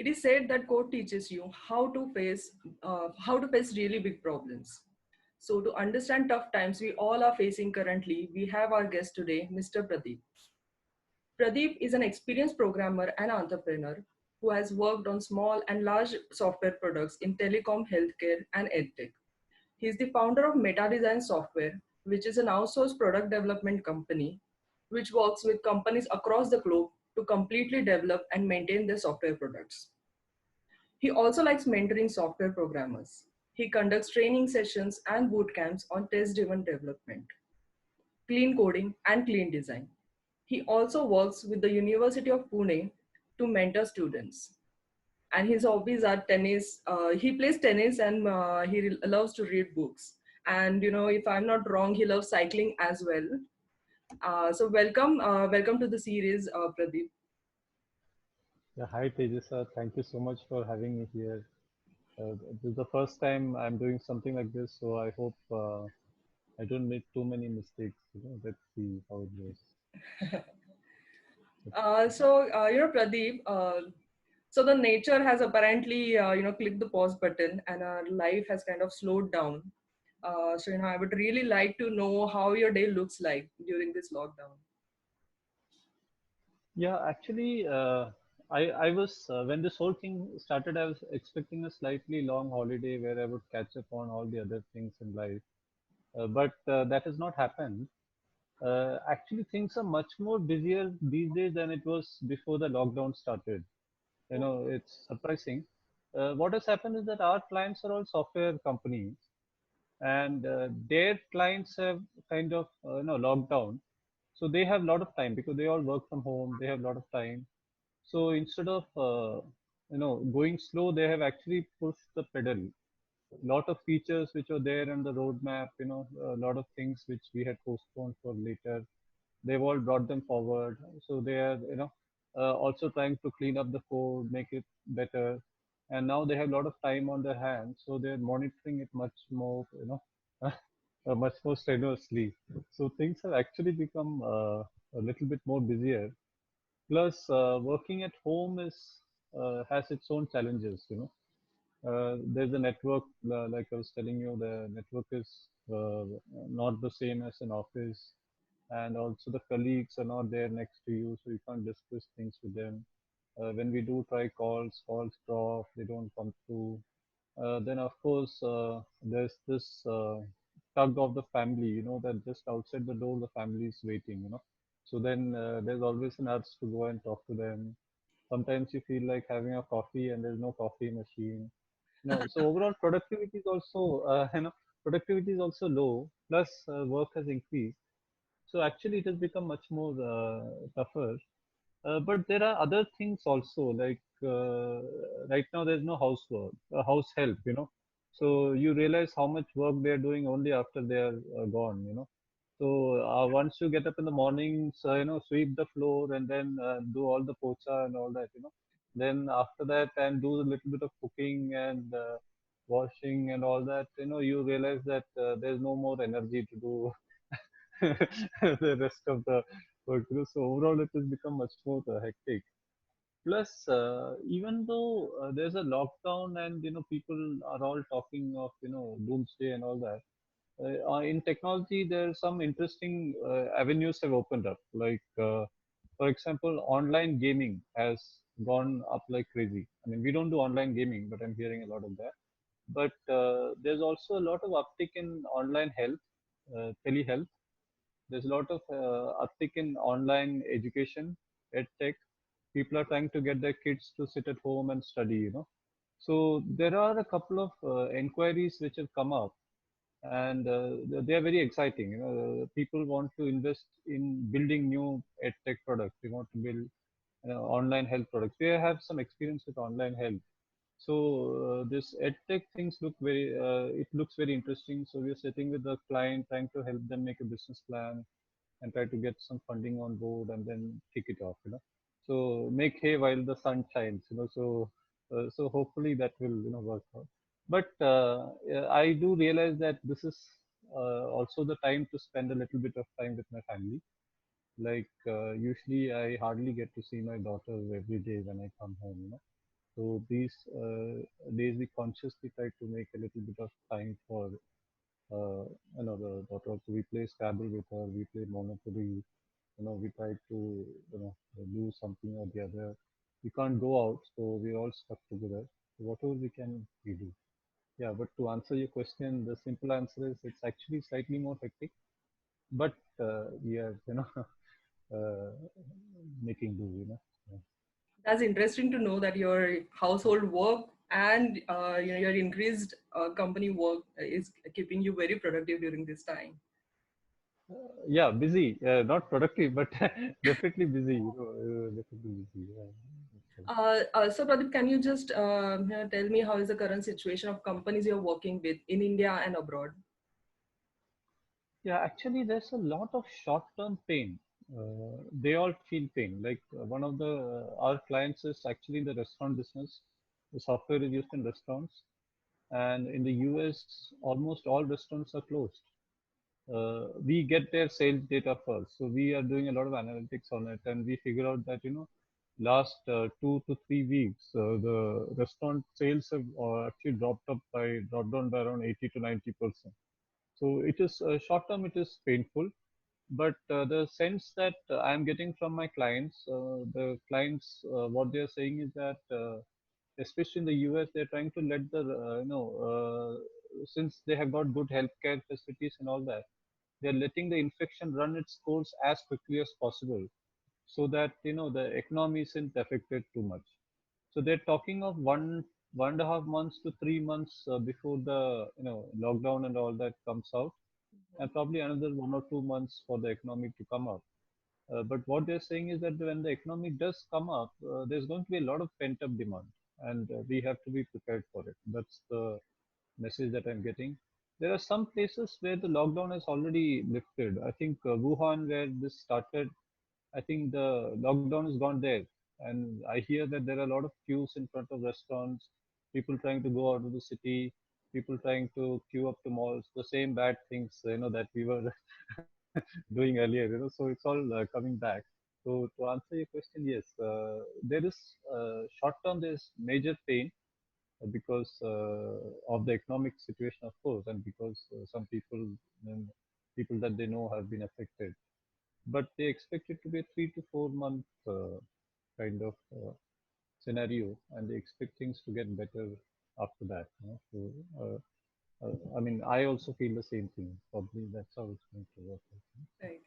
It is said that code teaches you how to face really big problems. So to understand tough times we all are facing currently, we have our guest today, Mr. Pradeep. Pradeep is an experienced programmer and entrepreneur who has worked on small and large software products in telecom, healthcare, and edtech. He is the founder of Meta Design Software, which is an outsourced product development company which works with companies across the globe to completely develop and maintain their software products. He also likes mentoring software programmers. He conducts training sessions and boot camps on test driven development, clean coding, and clean design. He also works with the University of Pune to mentor students. And his hobbies are tennis. He plays tennis and loves to read books. And if I'm not wrong, he loves cycling as well. So welcome to the series, Pradeep. Yeah, hi Tejas, thank you so much for having me here. This is the first time I'm doing something like this, so I hope I don't make too many mistakes. Let's see how it goes. Pradeep. So the nature has apparently, clicked the pause button, and our life has kind of slowed down. I would really like to know how your day looks like during this lockdown. Yeah, actually, I was when this whole thing started, I was expecting a slightly long holiday where I would catch up on all the other things in life, but that has not happened. Actually, things are much more busier these days than it was before the lockdown started. It's surprising. What has happened is that our clients are all software companies, and their clients have kind of locked down, so they have a lot of time because they all work from home. They have a lot of time, so instead of going slow, they have actually pushed the pedal. A lot of features which are there in the roadmap, a lot of things which we had postponed for later, they've all brought them forward. So they are also trying to clean up the code, make it better, and now they have a lot of time on their hands, so they're monitoring it much more, much more strenuously. So things have actually become a little bit more busier. Plus, working at home is has its own challenges. There's a network, like I was telling you, the network is uh, not the same as an office, and also the colleagues are not there next to you, so you can't discuss things with them. When we do try calls drop, they don't come through. Then of course there's this tug of the family, that just outside the door the family is waiting. So then there's always an urge to go and talk to them. Sometimes you feel like having a coffee and there's no coffee machine. So overall productivity is also productivity is also low. Plus work has increased. So actually it has become much more tougher. But there are other things also, like right now there's no housework, house help. So you realize how much work they're doing only after they're gone. So once you get up in the mornings, sweep the floor and then do all the pocha and all that. Then after that, and do a little bit of cooking and washing and all that, you realize that there's no more energy to do the rest of the work. So overall, it has become much more hectic. Plus, even though there's a lockdown and people are all talking of doomsday and all that, in technology there are some interesting avenues have opened up. Like, for example, online gaming has gone up like crazy. I mean, we don't do online gaming, but I'm hearing a lot of that. But there's also a lot of uptick in online health, telehealth. There's a lot of uptick in online education, ed tech. People are trying to get their kids to sit at home and study. So there are a couple of inquiries which have come up, and they are very exciting. People want to invest in building new ed tech products. They want to build online health products. They have some experience with online health. So this edtech things look very, it looks very interesting. So we're sitting with the client, trying to help them make a business plan and try to get some funding on board and then kick it off. So make hay while the sun shines. So hopefully that will work out. But I do realize that this is also the time to spend a little bit of time with my family. Like usually I hardly get to see my daughter every day when I come home. So these days we consciously try to make a little bit of time for the daughter. So we play Scrabble with her, we play Monopoly. We try to do something or the other. We can't go out, so we're all stuck together. So whatever we can, we do. Yeah, but to answer your question, the simple answer is it's actually slightly more hectic, but we are uh, making do. Yeah. That's interesting to know that your household work and your increased company work is keeping you very productive during this time. Yeah, busy, not productive, but definitely busy. Definitely busy. Yeah. So Pradeep, can you just tell me how is the current situation of companies you're working with in India and abroad? Yeah, actually, there's a lot of short-term pain. They all feel pain. Like one of the our clients is actually in the restaurant business. The software is used in restaurants, and in the US, almost all restaurants are closed. We get their sales data first, so we are doing a lot of analytics on it, and we figure out that last 2 to 3 weeks, the restaurant sales have actually dropped down by around 80 to 90%. So it is short term, it is painful, but the sense that I'm getting from my clients, what they are saying is that, especially in the US, they're trying to let since they have got good healthcare facilities and all that, they're letting the infection run its course as quickly as possible, so that the economy isn't affected too much. So they're talking of 1.5 months to 3 months before the lockdown and all that comes out, and probably another 1 or 2 months for the economy to come up. But what they're saying is that when the economy does come up, there's going to be a lot of pent up demand, and we have to be prepared for it. That's the message that I'm getting. There are some places where the lockdown has already lifted. I think Wuhan, where this started, I think the lockdown is gone there. And I hear that there are a lot of queues in front of restaurants, people trying to go out of the city, people trying to queue up to malls, the same bad things, that we were doing earlier, so it's all coming back. So to answer your question, yes, there is short term, there's major pain because of the economic situation, of course, and because some people that they know have been affected. But they expect it to be a 3 to 4 month kind of scenario, and they expect things to get better after that. So, I mean, I also feel the same thing. Probably that's how it's going to work. Right.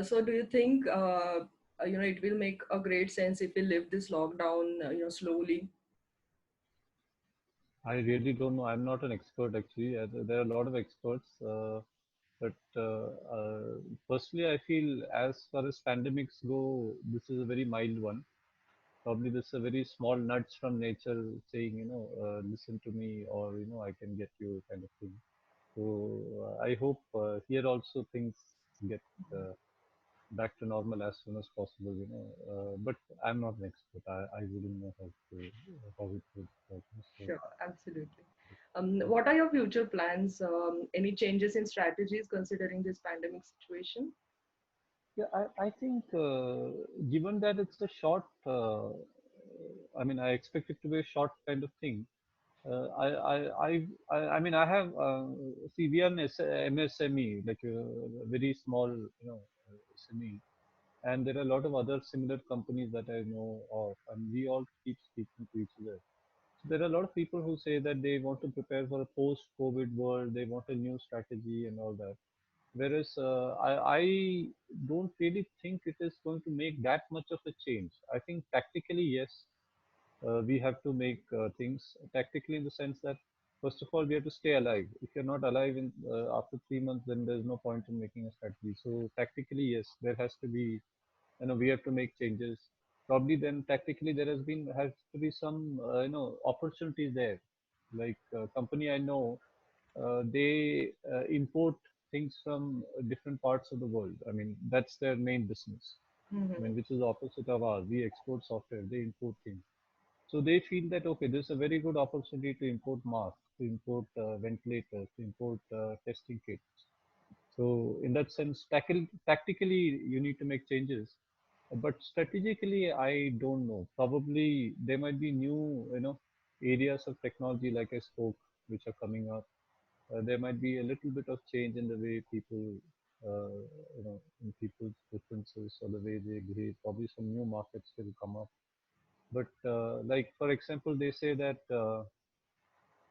So do you think it will make a great sense if we lift this lockdown slowly? I really don't know. I'm not an expert actually. There are a lot of experts, but personally, I feel as far as pandemics go, this is a very mild one. Probably this is a very small nudge from nature saying, listen to me, or I can get you, kind of thing. So I hope here also things get uh, back to normal as soon as possible. But I'm not an expert. I wouldn't know how it would work. So Sure, absolutely. What are your future plans? Any changes in strategies considering this pandemic situation? yeah, I think given that it's a short, I mean, I expect it to be a short kind of thing. I mean, I have see, we are an MSME, like a very small, SME, and there are a lot of other similar companies that I know of, and we all keep speaking to each other. So there are a lot of people who say that they want to prepare for a post-COVID world, they want a new strategy and all that. Whereas I don't really think it is going to make that much of a change. I think tactically, yes, we have to make things tactically in the sense that first of all we have to stay alive. If you're not alive in after 3 months, then there's no point in making a strategy. So tactically, yes, there has to be, we have to make changes. Probably then tactically there has to be some opportunities there. Like company I know, they import things from different parts of the world. I mean, that's their main business. I Mhm. mean, which is the opposite of ours. We export software, they import things. So they feel that, okay, this is a very good opportunity to import masks, to import ventilators, to import testing kits. So in that sense, tactically, you need to make changes. But strategically, I don't know. Probably there might be new, areas of technology, like I spoke, which are coming up. There might be a little bit of change in the way people, uh, in people's preferences or the way they behave. Probably some new markets will come up. But like for example, they say that a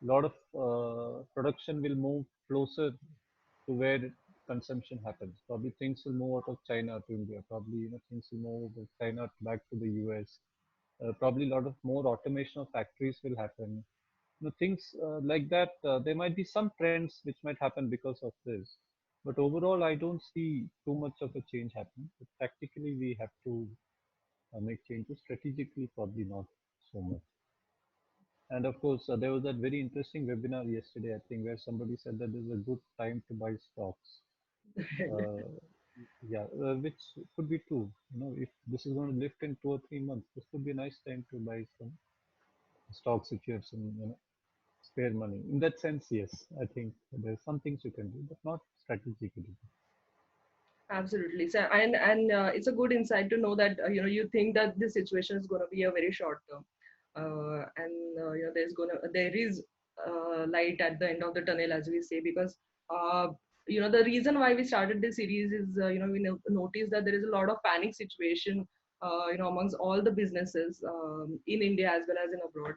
lot of production will move closer to where consumption happens. Probably things will move out of China to India. Probably things will move out of China back to the US. Probably a lot of more automation of factories will happen. Things like that. There might be some trends which might happen because of this. But overall, I don't see too much of a change happening. But tactically, we have to make changes. Strategically, probably not so much. And of course, there was that very interesting webinar yesterday, I think, where somebody said that this is a good time to buy stocks. Uh, yeah, which could be true. If this is going to lift in 2 or 3 months, this could be a nice time to buy some stocks if you have some, spare money. In that sense, yes, I think there's some things you can do, but not strategically. Absolutely. So, and it's a good insight to know that you think that this situation is going to be a very short term, and there is light at the end of the tunnel, as we say, because uh, the reason why we started this series is we noticed that there is a lot of panic situation amongst all the businesses in India as well as in abroad.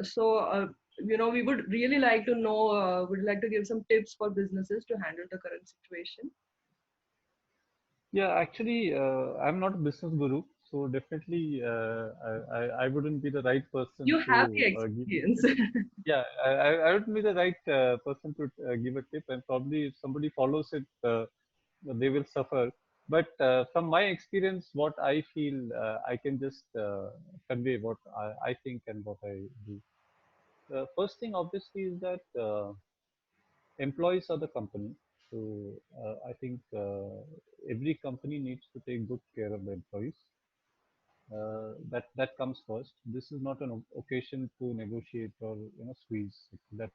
So we would really like to know, would like to give some tips for businesses to handle the current situation. Yeah, actually, I'm not a business guru, so definitely I wouldn't be the right person You have the to give a experience. tip. Yeah, I would be the right person to give a tip, and probably if somebody follows it, they will suffer. But from my experience, what I feel, I can just convey what I think and what I do. The first thing, obviously, is that employees are the company. So I think every company needs to take good care of the employees. That comes first. This is not an occasion to negotiate or squeeze. That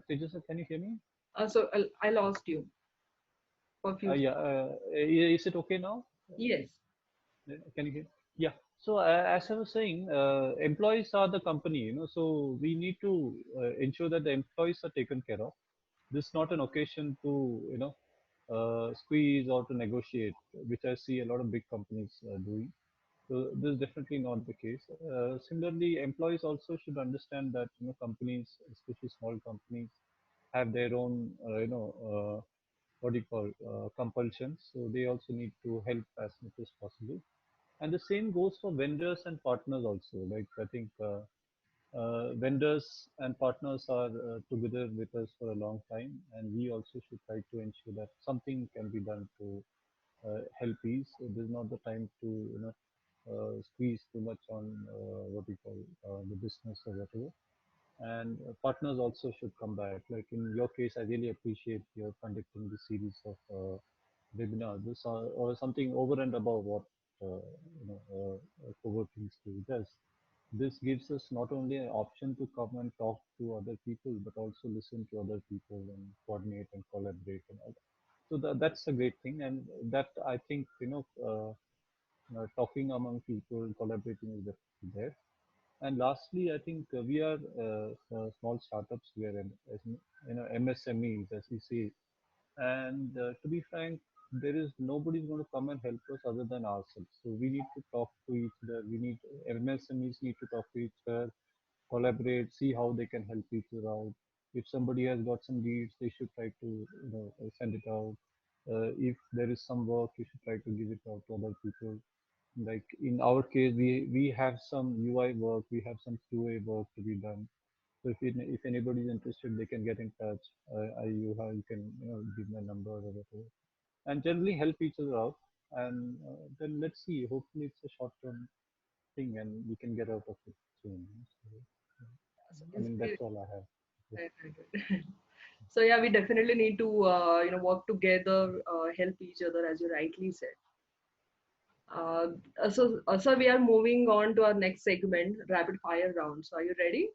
Tejas, can you hear me? I lost you for a few Yeah. seconds. Is it okay now? Yes. Can you hear? Yeah. So as I was saying, employees are the company. So we need to ensure that the employees are taken care of. This is not an occasion to squeeze or to negotiate, which I see a lot of big companies doing. So this is definitely not the case. Similarly, employees also should understand that companies, especially small companies, have their own what do you call compulsions. So they also need to help as much as possible. And the same goes for vendors and partners also. Like I think vendors and partners are together with us for a long time, and we also should try to ensure that something can be done to help ease. So this is not the time to squeeze too much on what we call the business or whatever. And partners also should come back. Like in your case, I really appreciate your conducting the series of webinars. This or something over and above what co-working school does. This gives us not only an option to come and talk to other people, but also listen to other people and coordinate and collaborate and all that. So that's a great thing, and that I think talking among people, collaborating is definitely there. And lastly, I think we are small startups. We are MSMEs, as we say. And to be frank, there is nobody's going to come and help us other than ourselves. So we need to talk to each other. We need MSMEs need to talk to each other, collaborate, see how they can help each other out. If somebody has got some leads, they should try to send it out. If there is some work, you should try to give it out to other people. Like in our case, we have some UI work, we have some QA work to be done. So if anybody is interested, they can get in touch. You can give my number or whatever, and generally help each other out. And then let's see. Hopefully, it's a short-term thing, and we can get out of it soon. So, So I mean, that's basically, all I have. Yes. right, right, right. So yeah, we definitely need to work together, help each other, as you rightly said. Uh, so we are moving on to our next segment, rapid fire round. So are you ready?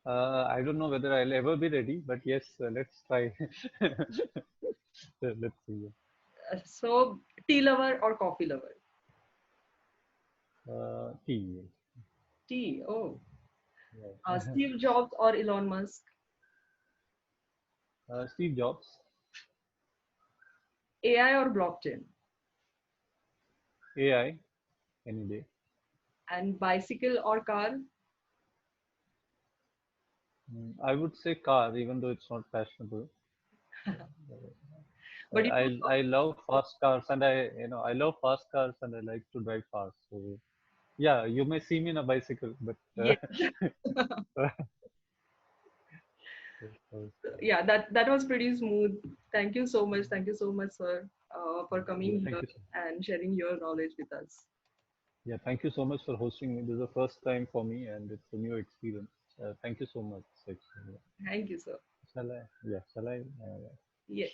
I don't know whether I'll ever be ready, but yes, let's try. Let's see. So tea lover or coffee lover? Tea. Tea. Oh. Yeah. Steve Jobs or Elon Musk? Steve Jobs. AI or blockchain? AI. Any day. And bicycle or car? I would say car, even though it's not fashionable. But you I love fast cars, and I love fast cars, and I like to drive fast. So yeah, you may see me in a bicycle, but yes. uh, Yeah, that was pretty smooth. Thank you so much. Thank you so much, sir, for yeah, coming thank here you. So, and sharing your knowledge with us. yeah, thank you so much for hosting me. This is the first time for me, and it's a new experience. Thank you so much. Actually. Thank you, sir. Shall I? Yeah, shall I? Yes.